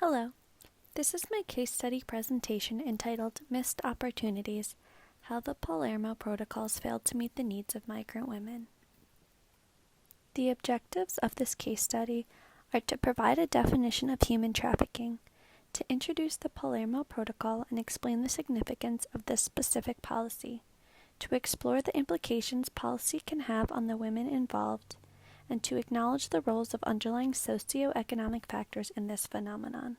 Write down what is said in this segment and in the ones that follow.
Hello, this is my case study presentation entitled Missed Opportunities: How the Palermo Protocols Failed to Meet the Needs of Migrant Women. The objectives of this case study are to provide a definition of human trafficking, to introduce the Palermo Protocol and explain the significance of this specific policy, to explore the implications policy can have on the women involved, and to acknowledge the roles of underlying socioeconomic factors in this phenomenon.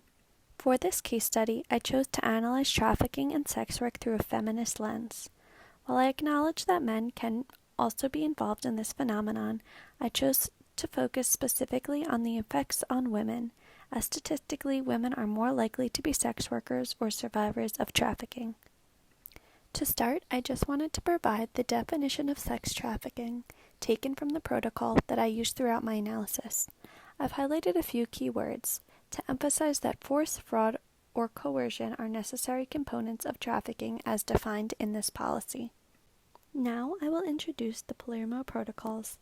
For this case study, I chose to analyze trafficking and sex work through a feminist lens. While I acknowledge that men can also be involved in this phenomenon, I chose to focus specifically on the effects on women, as statistically women are more likely to be sex workers or survivors of trafficking. To start, I just wanted to provide the definition of sex trafficking, taken from the protocol that I used throughout my analysis. I've highlighted a few key words to emphasize that force, fraud, or coercion are necessary components of trafficking as defined in this policy. Now I will introduce the Palermo Protocols,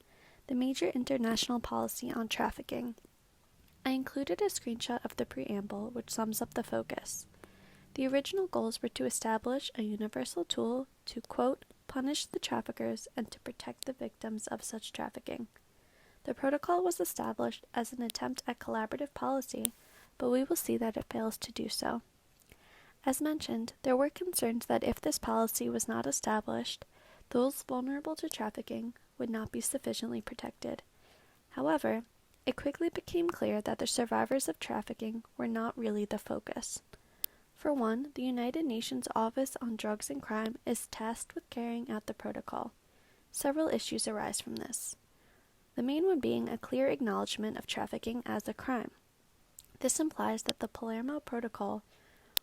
the major international policy on trafficking. I included a screenshot of the preamble, which sums up the focus. The original goals were to establish a universal tool to, quote, punish the traffickers and to protect the victims of such trafficking. The protocol was established as an attempt at collaborative policy, but we will see that it fails to do so. As mentioned, there were concerns that if this policy was not established, those vulnerable to trafficking would not be sufficiently protected. However, it quickly became clear that the survivors of trafficking were not really the focus. For one, the United Nations Office on Drugs and Crime is tasked with carrying out the protocol. Several issues arise from this. The main one being a clear acknowledgement of trafficking as a crime. This implies that the Palermo Protocol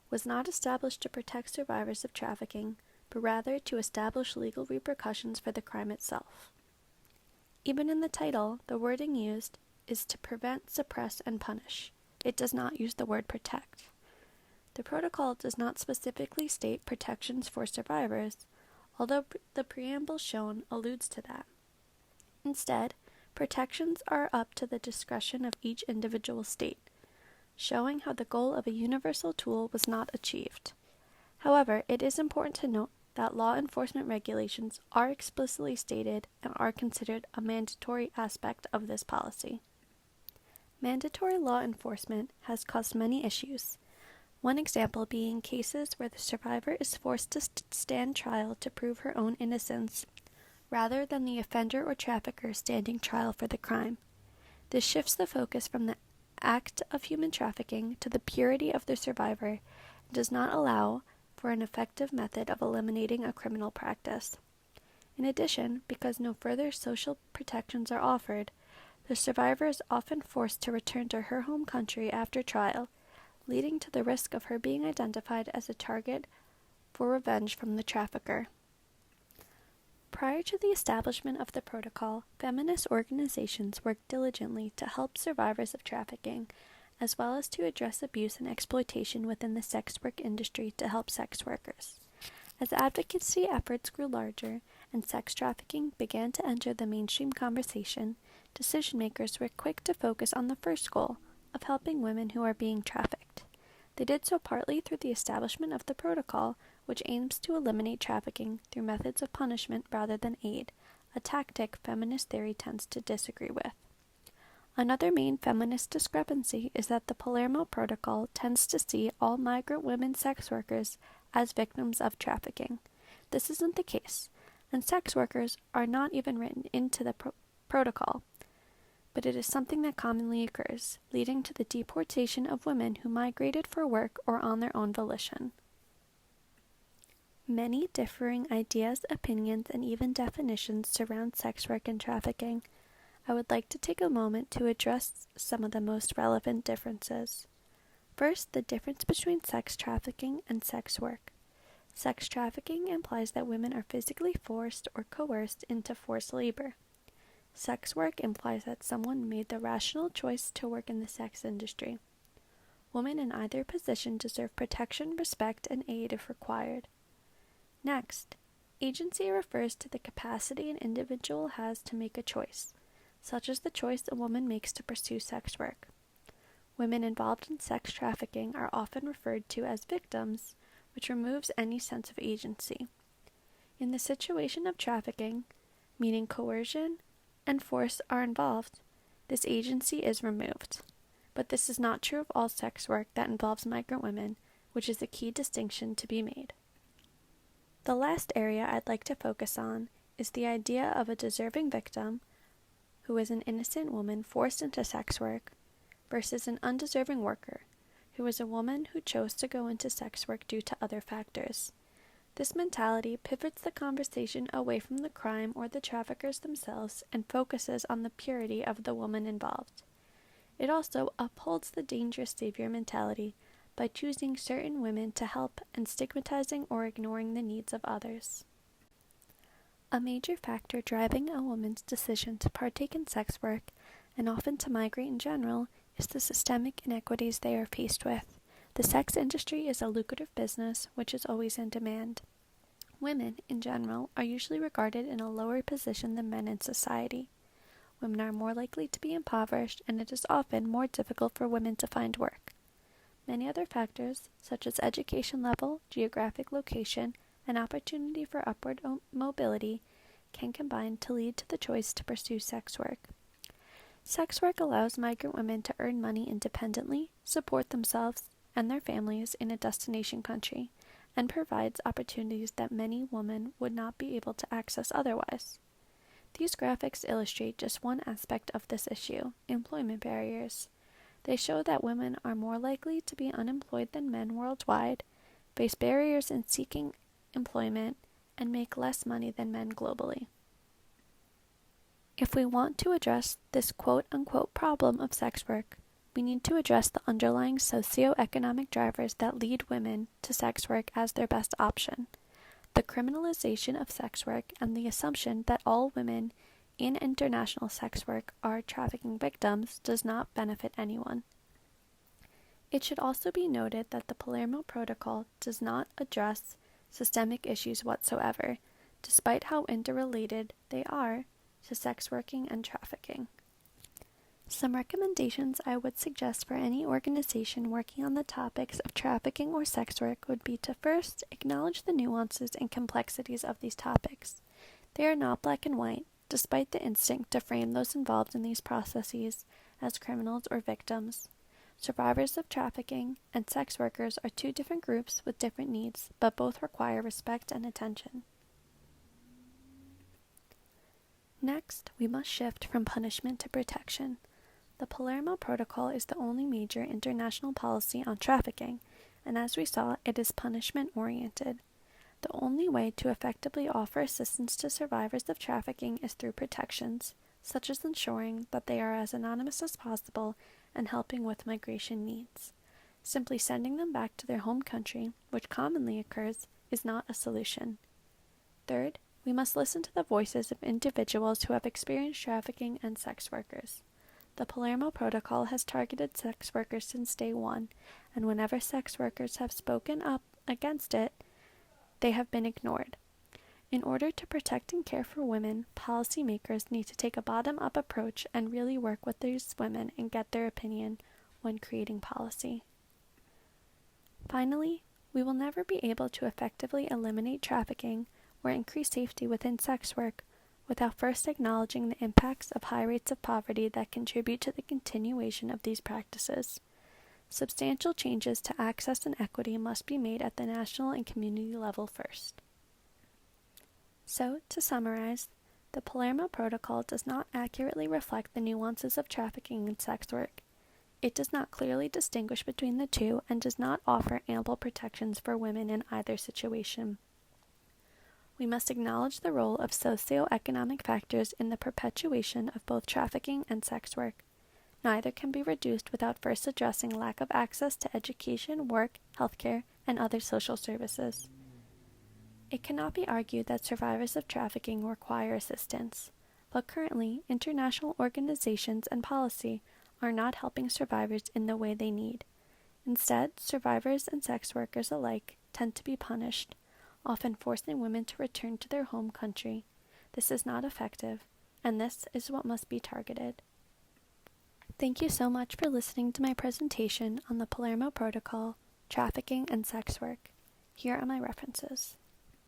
was not established to protect survivors of trafficking, but rather to establish legal repercussions for the crime itself. Even in the title, the wording used is to prevent, suppress, and punish. It does not use the word protect. The protocol does not specifically state protections for survivors, although the preamble shown alludes to that. Instead, protections are up to the discretion of each individual state, showing how the goal of a universal tool was not achieved. However, it is important to note that law enforcement regulations are explicitly stated and are considered a mandatory aspect of this policy. Mandatory law enforcement has caused many issues. One example being cases where the survivor is forced to stand trial to prove her own innocence, rather than the offender or trafficker standing trial for the crime. This shifts the focus from the act of human trafficking to the purity of the survivor and does not allow for an effective method of eliminating a criminal practice. In addition, because no further social protections are offered, the survivor is often forced to return to her home country after trial, leading to the risk of her being identified as a target for revenge from the trafficker. Prior to the establishment of the protocol, feminist organizations worked diligently to help survivors of trafficking, as well as to address abuse and exploitation within the sex work industry to help sex workers. As advocacy efforts grew larger and sex trafficking began to enter the mainstream conversation, decision-makers were quick to focus on the first goal, of helping women who are being trafficked. They did so partly through the establishment of the protocol, which aims to eliminate trafficking through methods of punishment rather than aid, a tactic feminist theory tends to disagree with. Another main feminist discrepancy is that the Palermo Protocol tends to see all migrant women sex workers as victims of trafficking. This isn't the case, and sex workers are not even written into the protocol, but it is something that commonly occurs, leading to the deportation of women who migrated for work or on their own volition. Many differing ideas, opinions, and even definitions surround sex work and trafficking. I would like to take a moment to address some of the most relevant differences. First, the difference between sex trafficking and sex work. Sex trafficking implies that women are physically forced or coerced into forced labor. Sex work implies that someone made the rational choice to work in the sex industry. Women in either position deserve protection, respect, and aid if required. Next, agency refers to the capacity an individual has to make a choice, such as the choice a woman makes to pursue sex work. Women involved in sex trafficking are often referred to as victims, which removes any sense of agency. In the situation of trafficking, meaning coercion and force are involved, this agency is removed. But this is not true of all sex work that involves migrant women, which is a key distinction to be made. The last area I'd like to focus on is the idea of a deserving victim, who is an innocent woman forced into sex work, versus an undeserving worker, who is a woman who chose to go into sex work due to other factors. This mentality pivots the conversation away from the crime or the traffickers themselves and focuses on the purity of the woman involved. It also upholds the dangerous savior mentality by choosing certain women to help and stigmatizing or ignoring the needs of others. A major factor driving a woman's decision to partake in sex work, and often to migrate in general, is the systemic inequities they are faced with. The sex industry is a lucrative business which is always in demand. Women, in general, are usually regarded in a lower position than men in society. Women are more likely to be impoverished, and it is often more difficult for women to find work. Many other factors, such as education level, geographic location, and opportunity for upward mobility, can combine to lead to the choice to pursue sex work. Sex work allows migrant women to earn money independently, support themselves and their families in a destination country, and provides opportunities that many women would not be able to access otherwise. These graphics illustrate just one aspect of this issue: employment barriers. They show that women are more likely to be unemployed than men worldwide, face barriers in seeking employment, and make less money than men globally. If we want to address this quote-unquote problem of sex work, we need to address the underlying socio-economic drivers that lead women to sex work as their best option. The criminalization of sex work and the assumption that all women in international sex work are trafficking victims does not benefit anyone. It should also be noted that the Palermo Protocol does not address systemic issues whatsoever, despite how interrelated they are to sex working and trafficking. Some recommendations I would suggest for any organization working on the topics of trafficking or sex work would be to first acknowledge the nuances and complexities of these topics. They are not black and white, despite the instinct to frame those involved in these processes as criminals or victims. Survivors of trafficking and sex workers are two different groups with different needs, but both require respect and attention. Next, we must shift from punishment to protection. The Palermo Protocol is the only major international policy on trafficking, and as we saw, it is punishment-oriented. The only way to effectively offer assistance to survivors of trafficking is through protections, such as ensuring that they are as anonymous as possible and helping with migration needs. Simply sending them back to their home country, which commonly occurs, is not a solution. Third, we must listen to the voices of individuals who have experienced trafficking and sex workers. The Palermo Protocol has targeted sex workers since day one, and whenever sex workers have spoken up against it, they have been ignored. In order to protect and care for women, policymakers need to take a bottom-up approach and really work with these women and get their opinion when creating policy. Finally, we will never be able to effectively eliminate trafficking or increase safety within sex work without first acknowledging the impacts of high rates of poverty that contribute to the continuation of these practices. Substantial changes to access and equity must be made at the national and community level first. So, to summarize, the Palermo Protocol does not accurately reflect the nuances of trafficking and sex work. It does not clearly distinguish between the two and does not offer ample protections for women in either situation. We must acknowledge the role of socio-economic factors in the perpetuation of both trafficking and sex work. Neither can be reduced without first addressing lack of access to education, work, healthcare, and other social services. It cannot be argued that survivors of trafficking require assistance, but currently, international organizations and policy are not helping survivors in the way they need. Instead, survivors and sex workers alike tend to be punished, often forcing women to return to their home country. This is not effective, and this is what must be targeted. Thank you so much for listening to my presentation on the Palermo Protocol, Trafficking and Sex Work. Here are my references.